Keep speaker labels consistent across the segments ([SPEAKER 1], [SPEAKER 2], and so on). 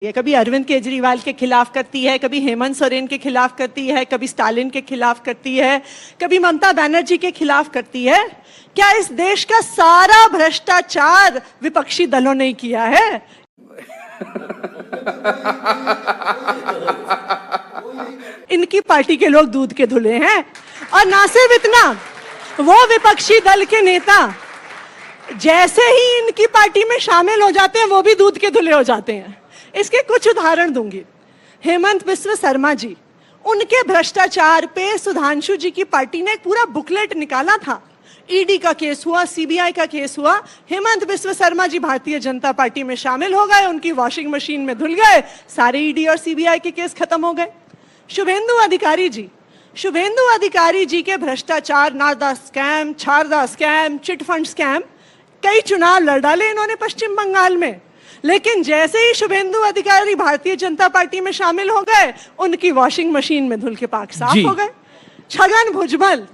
[SPEAKER 1] ये कभी अरविंद केजरीवाल के खिलाफ करती है, कभी हेमंत सोरेन के खिलाफ करती है, कभी स्टालिन के खिलाफ करती है, कभी ममता बनर्जी के खिलाफ करती है। क्या इस देश का सारा भ्रष्टाचार विपक्षी दलों ने किया है? इनकी पार्टी के लोग दूध के धुले हैं। और ना सिर्फ इतना, वो विपक्षी दल के नेता जैसे ही इनकी पार्टी में शामिल हो जाते हैं वो भी दूध के धुले हो जाते हैं। इसके कुछ उदाहरण दूंगी। हेमंत बिस्व शर्मा जी, उनके भ्रष्टाचार पे सुधांशु जी की पार्टी ने एक पूरा बुकलेट निकाला था। ईडी का केस हुआ, सीबीआई का केस हुआ, हेमंत बिस्व शर्मा जी भारतीय जनता पार्टी में शामिल हो गए, उनकी वॉशिंग मशीन में धुल गए, सारे ईडी और सीबीआई के केस खत्म हो गए। शुभेंदु अधिकारी जी के भ्रष्टाचार, Narada scam, Saradha scam, chit fund scam, कई चुनाव लड़ डाले इन्होंने पश्चिम बंगाल में। लेकिन जैसे ही शुभेंदु अधिकारी भारतीय जनता पार्टी में शामिल हो गए, उनकी वॉशिंग मशीन में धुल के पाक साफ हो गए। छगन भुजबल,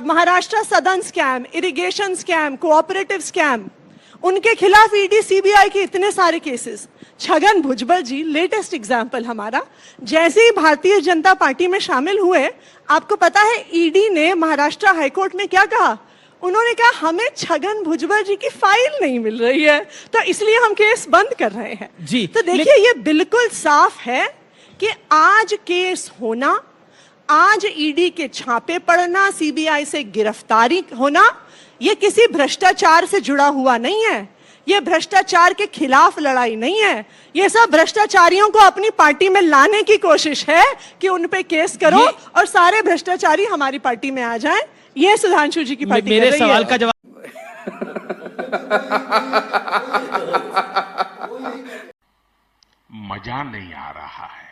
[SPEAKER 1] महाराष्ट्र सदन scam, irrigation scam, cooperative scam, उनके खिलाफ ईडी सीबीआई के इतने सारे केसेस। छगन भुजबल जी लेटेस्ट एग्जाम्पल हमारा, जैसे ही भारतीय जनता पार्टी में शामिल हुए, आपको पता है ईडी ने महाराष्ट्र हाईकोर्ट में क्या कहा? उन्होंने कहा हमें छगन भुजबल जी की फाइल नहीं मिल रही है, तो इसलिए हम केस बंद कर रहे हैं जी। तो देखिए ये बिल्कुल साफ है कि आज केस होना, आज ईडी के छापे पड़ना, सीबीआई से गिरफ्तारी होना, ये किसी भ्रष्टाचार से जुड़ा हुआ नहीं है। ये भ्रष्टाचार के खिलाफ लड़ाई नहीं है। ये सब भ्रष्टाचारियों को अपनी पार्टी में लाने की कोशिश है कि उन पे केस करो और सारे भ्रष्टाचारी हमारी पार्टी में आ जाएं। ये सुधांशु जी की पार्टी
[SPEAKER 2] मेरे सवाल का जवाब
[SPEAKER 3] मजा नहीं आ रहा है।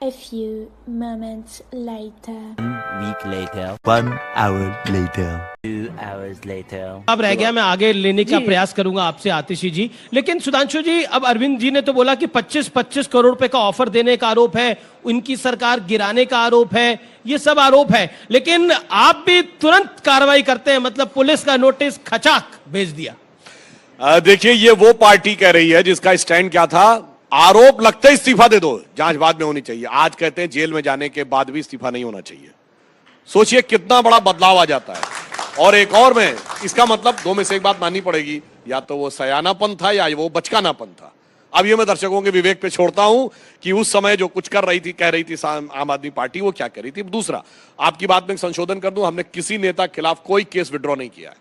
[SPEAKER 4] A few moments later.
[SPEAKER 5] 1 week later. 1 hour later. 2 hours later.
[SPEAKER 2] अब रह गया, मैं आगे लेने का प्रयास करूंगा आपसे आतिशी जी। लेकिन सुधांशु जी, अब अरविंद जी ने तो बोला कि 25-25 करोड़ रुपए का ऑफर देने का आरोप है, उनकी सरकार गिराने का आरोप है, ये सब आरोप है, लेकिन आप भी तुरंत कार्रवाई करते हैं, मतलब पुलिस का नोटिस खचाक भेज दिया।
[SPEAKER 6] देखिए, ये वो पार्टी कह रही है जिसका स्टैंड क्या था, आरोप लगते ही इस्तीफा दे दो, जांच बाद में होनी चाहिए। आज कहते हैं जेल में जाने के बाद भी इस्तीफा नहीं होना चाहिए। सोचिए कितना बड़ा बदलाव आ जाता है। और एक और में इसका मतलब दो में से एक बात माननी पड़ेगी, या तो वो सयानापन था या वो बचकानापन था। अब ये मैं दर्शकों के विवेक पे छोड़ता हूं कि उस समय जो कुछ कर रही थी, कह रही थी आम आदमी पार्टी, वो क्या कर रही थी। दूसरा, आपकी बात में संशोधन कर दूं, हमने किसी नेता के खिलाफ कोई केस विड्रॉ नहीं किया है।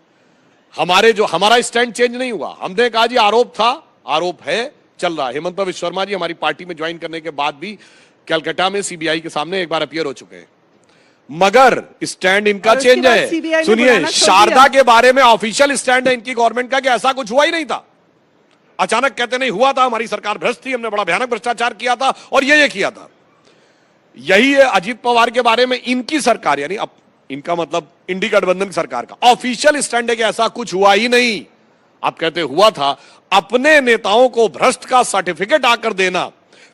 [SPEAKER 6] हमारा स्टैंड चेंज नहीं हुआ। हमने कहा जी आरोप था, आरोप है, चल रहा है। हेमंत बिस्व शर्मा जी हमारी पार्टी में ज्वाइन करने के बाद भी कलकत्ता में सीबीआई के सामने एक बार अपीयर हो चुके हैं, मगर स्टैंड इनका चेंज है। सुनिए, शारदा के बारे में ऑफिशियल स्टैंड है इनकी गवर्नमेंट का कि ऐसा कुछ हुआ ही नहीं था। अचानक कहते नहीं हुआ था, हमारी सरकार भ्रष्ट थी, हमने बड़ा भयानक भ्रष्टाचार किया था और ये किया था। यही है अजीत पवार के बारे में इनकी सरकार, यानी अब इनका मतलब इंडी गठबंधन सरकार का ऑफिशियल स्टैंड है कि ऐसा कुछ हुआ ही नहीं। आप कहते हुआ था, अपने नेताओं को भ्रष्ट का सर्टिफिकेट आकर देना,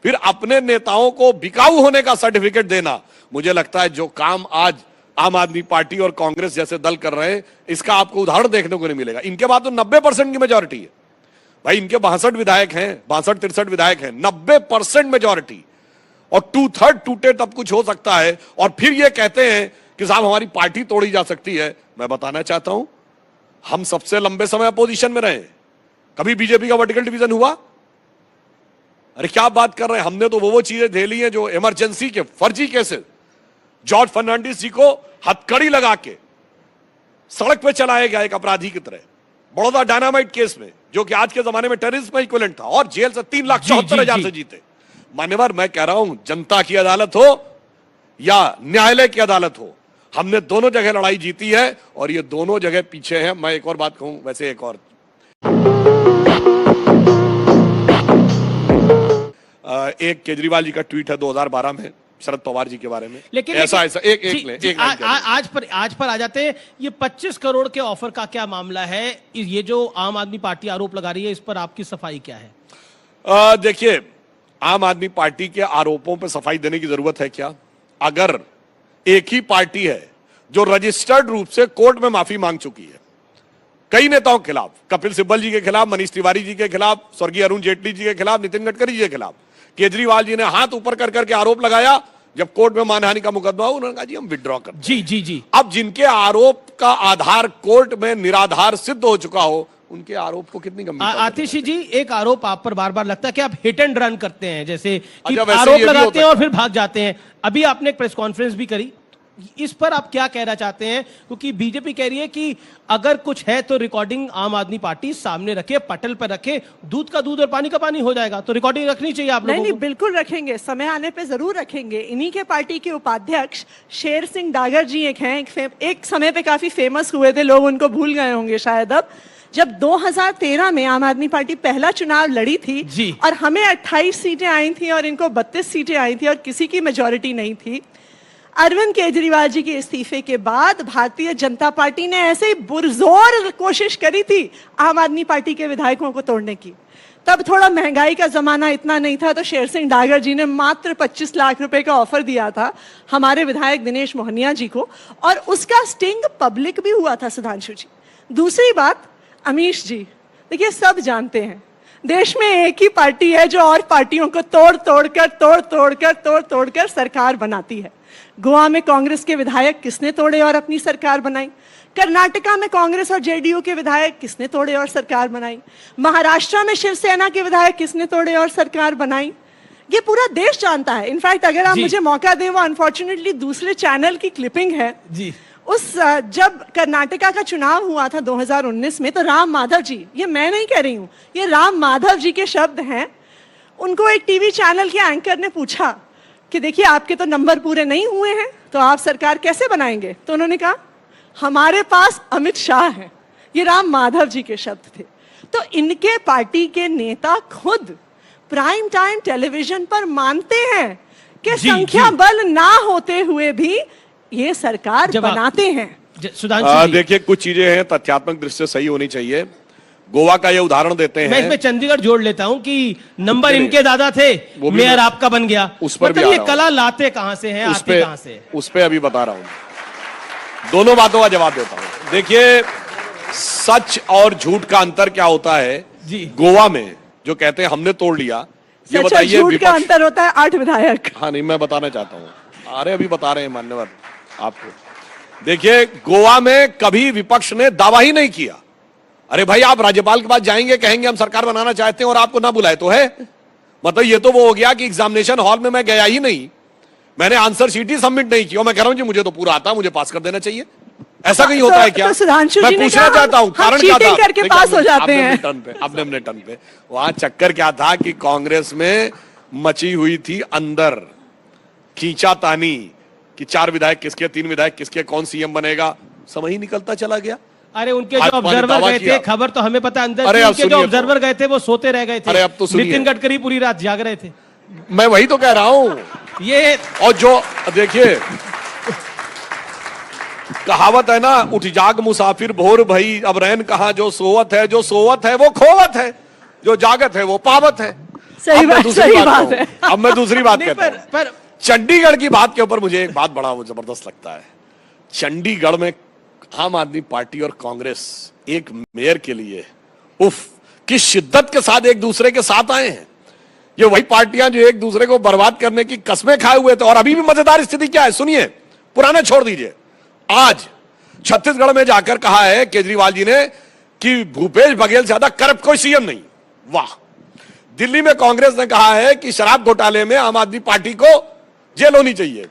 [SPEAKER 6] फिर अपने नेताओं को बिकाऊ होने का सर्टिफिकेट देना, मुझे लगता है जो काम आज आम आदमी पार्टी और कांग्रेस जैसे दल कर रहे हैं, इसका आपको उदाहरण देखने को नहीं मिलेगा। इनके बाद तो 90% की मेजोरिटी है भाई। इनके 62 विधायक हैं, 62-63 विधायक हैं, 90% मेजोरिटी, और 2/3 टूटे तब कुछ हो सकता है। और फिर ये कहते हैं कि साहब हमारी पार्टी तोड़ी जा सकती है। मैं बताना चाहता हूं, हम सबसे लंबे समय अपोजिशन में रहे। कभी बीजेपी का वर्टिकल डिवीजन हुआ? अरे क्या बात कर रहे हैं। हमने तो वो चीजें झेली हैं जो इमरजेंसी के फर्जी केसेस, जॉर्ज फर्नांडिस जी को हथकड़ी लगा के सड़क पे चलाया गया एक अपराधी की तरह, बड़ौदा डायनामाइट केस में, जो कि आज के जमाने में टेररिज्म का इक्विवेलेंट था, और जेल से 3,74,000 से जीते। मान्यवर, मैं कह रहा हूं, जनता की अदालत हो या न्यायालय की अदालत हो, हमने दोनों जगह लड़ाई जीती है और ये दोनों जगह पीछे हैं। मैं एक और बात कहूं, वैसे एक और एक केजरीवाल जी का ट्वीट है 2012 में शरद पवार जी के बारे में। लेकिन ऐसा
[SPEAKER 2] आज पर आ जाते हैं। ये 25 करोड़ के ऑफर का क्या मामला है? ये जो आम आदमी पार्टी आरोप लगा रही है, इस पर आपकी सफाई क्या है?
[SPEAKER 6] देखिए, आम आदमी पार्टी के आरोपों पर सफाई देने की जरूरत है क्या? अगर एक ही पार्टी है जो रजिस्टर्ड रूप से कोर्ट में माफी मांग चुकी है, कई नेताओं के खिलाफ, कपिल सिब्बल जी के खिलाफ, मनीष तिवारी जी के खिलाफ, स्वर्गीय अरुण जेटली जी के खिलाफ, नितिन गडकरी जी के खिलाफ। केजरीवाल जी ने हाथ ऊपर कर करके आरोप लगाया, जब कोर्ट में मानहानि का मुकदमा हुआ उन्होंने कहा जी हम विड्रॉ करते हैं।
[SPEAKER 2] जी जी जी।
[SPEAKER 6] अब जिनके आरोप का आधार कोर्ट में निराधार सिद्ध हो चुका हो, उनके आरोप को कितनी गंभीरता से
[SPEAKER 2] आतिशी जी, एक आरोप आप पर बार बार लगता है कि आप हिट एंड रन करते हैं, जैसे कि
[SPEAKER 6] अच्छा, वैसे
[SPEAKER 2] आरोप
[SPEAKER 6] ये भी
[SPEAKER 2] लगाते
[SPEAKER 6] होता
[SPEAKER 2] हैं
[SPEAKER 6] है।
[SPEAKER 2] और फिर भाग जाते हैं। अभी आपने एक प्रेस कॉन्फ्रेंस भी करी, इस पर आप क्या कहना चाहते हैं? क्योंकि बीजेपी कह रही है कि अगर कुछ है तो रिकॉर्डिंग आम आदमी पार्टी सामने रखे, पटल पर रखे, दूध का दूध और पानी का पानी हो जाएगा, तो रिकॉर्डिंग रखनी चाहिए आप लोगों
[SPEAKER 1] नहीं,
[SPEAKER 2] को।
[SPEAKER 1] बिल्कुल रखेंगे, समय आने पे जरूर रखेंगे। इन्हीं के पार्टी के उपाध्यक्ष शेर सिंह डागर जी एक हैं, एक समय पे काफी फेमस हुए थे, लोग उनको भूल गए होंगे शायद अब। जब 2013 में आम आदमी पार्टी पहला चुनाव लड़ी थी
[SPEAKER 2] जी।
[SPEAKER 1] और हमें 28 सीटें आई थी और इनको 32 सीटें आई थी और किसी की मेजोरिटी नहीं थी, अरविंद केजरीवाल जी के इस्तीफे के बाद भारतीय जनता पार्टी ने ऐसे ही पुरजोर कोशिश करी थी आम आदमी पार्टी के विधायकों को तोड़ने की। तब थोड़ा महंगाई का जमाना इतना नहीं था, तो शेर सिंह डागर जी ने मात्र 25 लाख रुपए का ऑफर दिया था हमारे विधायक दिनेश मोहनिया जी को, और उसका स्टिंग पब्लिक भी हुआ था सुधांशु जी। दूसरी बात, अमीश जी, देखिए सब जानते हैं देश में एक ही पार्टी है जो और पार्टियों को तोड़ तोड़ कर सरकार बनाती है। गोवा में कांग्रेस के विधायक किसने तोड़े और अपनी सरकार बनाई? कर्नाटका में कांग्रेस और जेडीयू के विधायक किसने तोड़े और सरकार बनाई? महाराष्ट्र में शिवसेना के विधायक किसने तोड़े और सरकार बनाई? ये पूरा देश जानता है। इनफैक्ट अगर आप मुझे मौका दें, वो अनफॉर्चुनेटली दूसरे चैनल की क्लिपिंग है
[SPEAKER 2] जी।
[SPEAKER 1] उस जब कर्नाटका का चुनाव हुआ था 2019 में, तो राम माधव जी, ये मैं नहीं कह रही हूं, ये राम माधव जी के शब्द हैं, उनको एक टीवी चैनल के एंकर ने पूछा कि देखिए आपके तो नंबर पूरे नहीं हुए हैं, तो आप सरकार कैसे बनाएंगे? तो उन्होंने कहा हमारे पास अमित शाह है। ये राम माधव जी के शब्द थे। तो इनके पार्टी के नेता खुद प्राइम टाइम टेलीविजन पर मानते हैं कि संख्या बल ना होते हुए भी ये सरकार बनाते हैं।
[SPEAKER 2] सुधांशु
[SPEAKER 6] देखिए, कुछ चीजें हैं तथ्यात्मक दृष्टि से सही होनी चाहिए। गोवा का ये उदाहरण देते हैं।
[SPEAKER 2] मैं इसमें चंडीगढ़ जोड़ लेता हूं कि नंबर इनके दादा थे, मेयर आपका बन गया।
[SPEAKER 6] उस पर
[SPEAKER 2] मतलब ये कला लाते कहां से हैं, आते कहां से?
[SPEAKER 6] उस पे अभी बता रहा हूं, दोनों बातों का जवाब देता हूं। देखिए, सच और झूठ का अंतर क्या होता है जी। गोवा में जो कहते हैं हमने तोड़ लिया, ये बताइए
[SPEAKER 1] झूठ का अंतर होता है 8 विधायक।
[SPEAKER 6] हाँ नहीं, मैं बताना चाहता हूं, अरे अभी बता रहे हैं मान्यवर आपको। देखिए, गोवा में कभी विपक्ष ने दावा ही नहीं किया। अरे भाई, आप राज्यपाल के पास जाएंगे, कहेंगे हम सरकार बनाना चाहते हैं और आपको ना बुलाए तो है, मतलब ये तो वो हो गया कि एग्जामिनेशन हॉल में मैं गया ही नहीं, मैंने आंसर शीट ही सबमिट नहीं की और मैं कह रहा हूं जी मुझे तो पूरा आता, मुझे पास कर देना चाहिए। ऐसा कहीं होता है क्या? मैं पूछना चाहता हूं कारण क्या था?
[SPEAKER 1] करके पास हो जाते हैं।
[SPEAKER 6] अपने टर्न पे वहां चक्कर क्या था कि कांग्रेस में मची हुई थी अंदर खींचातानी कि 4 विधायक किसके, 3 विधायक किसके, कौन सीएम बनेगा, समय ही निकलता चला गया।
[SPEAKER 2] अरे उनके जो ऑब्जर्वर गए थे, खबर तो हमें पता अंदर, उनके जो ऑब्जर्वर गए थे वो सोते रह गए थे।
[SPEAKER 6] अरे अब तो
[SPEAKER 2] नितिन गडकरी पूरी रात जाग रहे थे।
[SPEAKER 6] मैं वही तो कह रहा हूं।
[SPEAKER 2] ये
[SPEAKER 6] और जो देखिए कहावत है ना, उठ जाग मुसाफिर भोर भई, अब रैन कहा जो सोवत है वो खोवत है, जो जागत है वो पावत है।
[SPEAKER 1] सही बात है।
[SPEAKER 6] अब मैं दूसरी बात कहता हूं। चंडीगढ़ की बात के ऊपर मुझे एक बात बड़ा वो जबरदस्त लगता है। चंडीगढ़ में आम आदमी पार्टी और कांग्रेस एक मेयर के लिए उफ किस शिद्दत के साथ एक दूसरे के साथ आए हैं। ये वही पार्टियां जो एक दूसरे को बर्बाद करने की कसमें खाए हुए थे। और अभी भी मजेदार स्थिति क्या है सुनिए, पुराना छोड़ दीजिए। आज छत्तीसगढ़ में जाकर कहा है केजरीवाल जी ने कि भूपेश बघेल से ज्यादा करप्ट कोई सीएम नहीं। वाह। दिल्ली में कांग्रेस ने कहा है कि शराब घोटाले में आम आदमी पार्टी को जेल होनी चाहिए।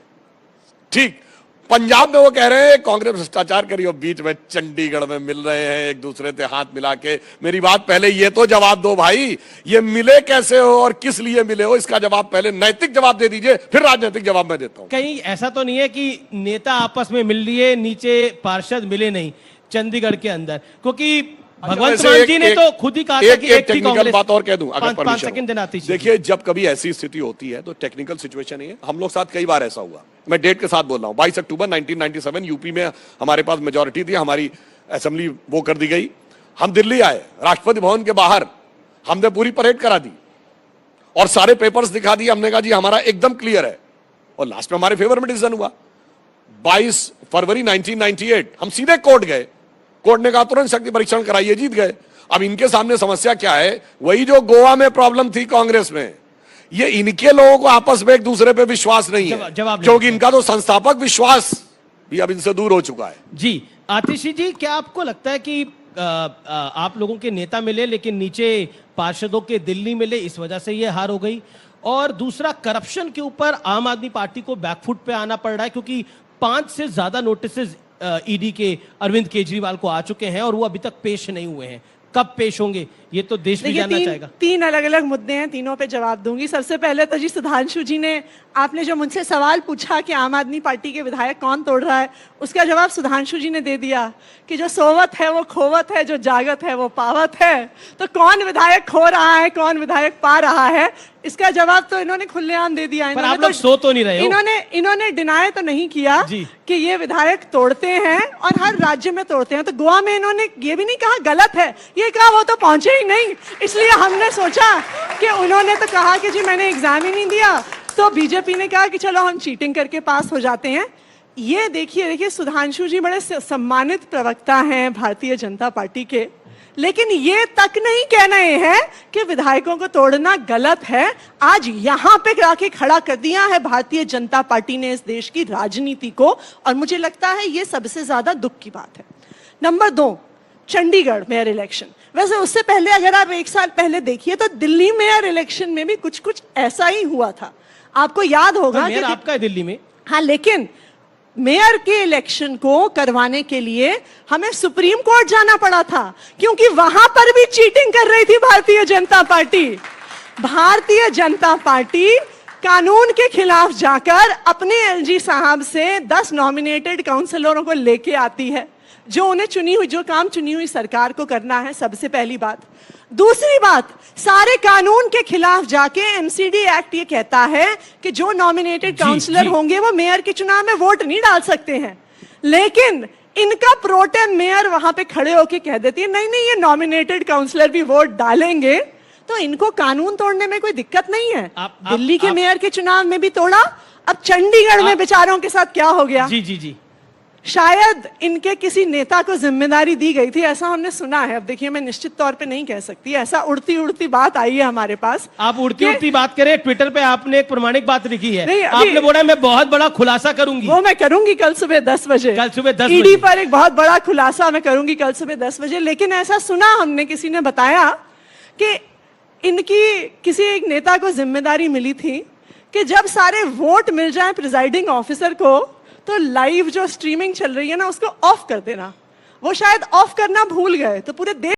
[SPEAKER 6] ठीक। पंजाब में वो कह रहे हैं कांग्रेस भ्रष्टाचार करी और बीच में चंडीगढ़ में मिल रहे हैं एक दूसरे से हाथ मिला के। मेरी बात पहले ये तो जवाब दो भाई, ये मिले कैसे हो और किस लिए मिले हो, इसका जवाब पहले नैतिक जवाब दे दीजिए, फिर राजनीतिक जवाब मैं देता हूं।
[SPEAKER 2] कहीं ऐसा तो नहीं है कि नेता आपस में मिल लिए, नीचे पार्षद मिले नहीं चंडीगढ़ के अंदर? क्योंकि भगवंत मान जी ने तो खुद ही कहा था कि एक
[SPEAKER 6] टेक्निकल बात और कह दूं अगर
[SPEAKER 2] 5 सेकंड देना।
[SPEAKER 6] देखिए, जब कभी ऐसी स्थिति होती है तो टेक्निकल सिचुएशन है। हम लोग साथ कई बार ऐसा हुआ, मैं डेट के साथ बोल रहा हूं। 22 अक्टूबर 1997 यूपी में हमारे पास मेजोरिटी थी, हमारी असेंबली वो कर दी गई। हम दिल्ली आए, राष्ट्रपति भवन के बाहर हमने पूरी परेड करा दी और सारे पेपर्स दिखा दिए। हमने कहा जी हमारा एकदम क्लियर है और लास्ट में हमारे फेवर में डिसीजन हुआ। 22 फरवरी 1998 हम सीधे कोर्ट गए। कोर्ट ने कहा तुरंत शक्ति परीक्षण कराइए, जीत गए। अब इनके सामने समस्या क्या है, वही जो गोवा में प्रॉब्लम थी कांग्रेस में, ये इनके लोगों को आपस में एक दूसरे पे विश्वास नहीं है, क्योंकि इनका तो संस्थापक विश्वास भी अब इनसे दूर हो चुका है।
[SPEAKER 2] जी आतिशी जी, क्या आपको लगता है कि आप लोगों के नेता मिले लेकिन नीचे पार्षदों के दिल नहीं मिले, इस वजह से ये हार हो गई? और दूसरा, करप्शन के ऊपर आम आदमी पार्टी को बैकफुट पे आना पड़ रहा है, क्योंकि 5 से ज्यादा नोटिसेस ईडी के अरविंद केजरीवाल को आ चुके हैं और वो अभी तक पेश नहीं हुए हैं। कब पेश होंगे, ये तो देश भी जानना चाहेगा।
[SPEAKER 1] तीन अलग अलग मुद्दे हैं, तीनों पे जवाब दूंगी। सबसे पहले तो जी सुधांशु जी ने, आपने जो मुझसे सवाल पूछा कि आम आदमी पार्टी के विधायक कौन तोड़ रहा है, उसका जवाब सुधांशु जी ने दे दिया कि जो सोवत है वो खोवत है, जो जागत है वो पावत है। तो कौन विधायक खो रहा है, कौन विधायक पा रहा है, इसका जवाब तो इन्होंने खुलेआम दे दिया।
[SPEAKER 2] पर आप लोग सो तो नहीं रहे हो?
[SPEAKER 1] इन्होंने डिनाई तो नहीं किया कि ये विधायक तोड़ते हैं और हर राज्य में तोड़ते हैं। तो गोवा में इन्होंने ये भी नहीं कहा गलत है, ये कहा वो तो पहुंचे ही नहीं, इसलिए हमने सोचा कि उन्होंने तो कहा कि जी मैंने एग्जाम ही नहीं दिया, तो बीजेपी ने कहा कि चलो हम चीटिंग करके पास हो जाते हैं। ये देखिए सुधांशु जी बड़े सम्मानित प्रवक्ता हैं भारतीय जनता पार्टी के, लेकिन ये तक नहीं कह रहे हैं कि विधायकों को तोड़ना गलत है। आज यहां पे आके खड़ा कर दिया है भारतीय जनता पार्टी ने इस देश की राजनीति को, और मुझे लगता है ये सबसे ज्यादा दुख की बात है। Number 2, Chandigarh mayor election. वैसे उससे पहले अगर आप 1 साल पहले देखिए तो दिल्ली मेयर इलेक्शन में भी कुछ ऐसा ही हुआ था। आपको याद होगा
[SPEAKER 2] मेयर आपका है दिल्ली में।
[SPEAKER 1] हाँ, लेकिन मेयर के इलेक्शन को करवाने के लिए हमें सुप्रीम कोर्ट जाना पड़ा था, क्योंकि वहां पर भी चीटिंग कर रही थी भारतीय जनता पार्टी। भारतीय जनता पार्टी कानून के खिलाफ जाकर अपने एलजी साहब से 10 नॉमिनेटेड काउंसलरों को लेके आती है, जो उन्हें जो काम चुनी हुई सरकार को करना है, सबसे पहली बात। दूसरी बात, सारे कानून के खिलाफ जाके एमसीडी एक्ट ये कहता है कि जो नॉमिनेटेड काउंसलर होंगे वो मेयर के चुनाव में वोट नहीं डाल सकते हैं, लेकिन इनका प्रोटेम मेयर वहां पे खड़े होके कह देती है नहीं नहीं ये नॉमिनेटेड काउंसलर भी वोट डालेंगे। तो इनको कानून तोड़ने में कोई दिक्कत नहीं है। दिल्ली के मेयर के चुनाव में भी तोड़ा, अब चंडीगढ़ में बेचारों के साथ क्या हो गया।
[SPEAKER 2] जी
[SPEAKER 1] शायद इनके किसी नेता को जिम्मेदारी दी गई थी, ऐसा हमने सुना है। अब देखिए मैं निश्चित तौर पे नहीं कह सकती, ऐसा उड़ती उड़ती बात आई है हमारे पास।
[SPEAKER 2] आप उड़ती उड़ती बात करें, ट्विटर पे आपने एक प्रमाणिक बात लिखी है, आपने बोला मैं बहुत बड़ा खुलासा करूंगी।
[SPEAKER 1] वो मैं करूंगी कल सुबह 10 बजे।
[SPEAKER 2] कल सुबह 10
[SPEAKER 1] ईडी पर एक बहुत बड़ा खुलासा मैं करूंगी कल सुबह 10 बजे। लेकिन ऐसा सुना हमने, किसी ने बताया कि इनकी किसी एक नेता को जिम्मेदारी मिली थी कि जब सारे वोट मिल जाए प्रिजाइडिंग ऑफिसर को, तो लाइव जो स्ट्रीमिंग चल रही है ना उसको ऑफ कर देना। वो शायद ऑफ करना भूल गए, तो पूरे देश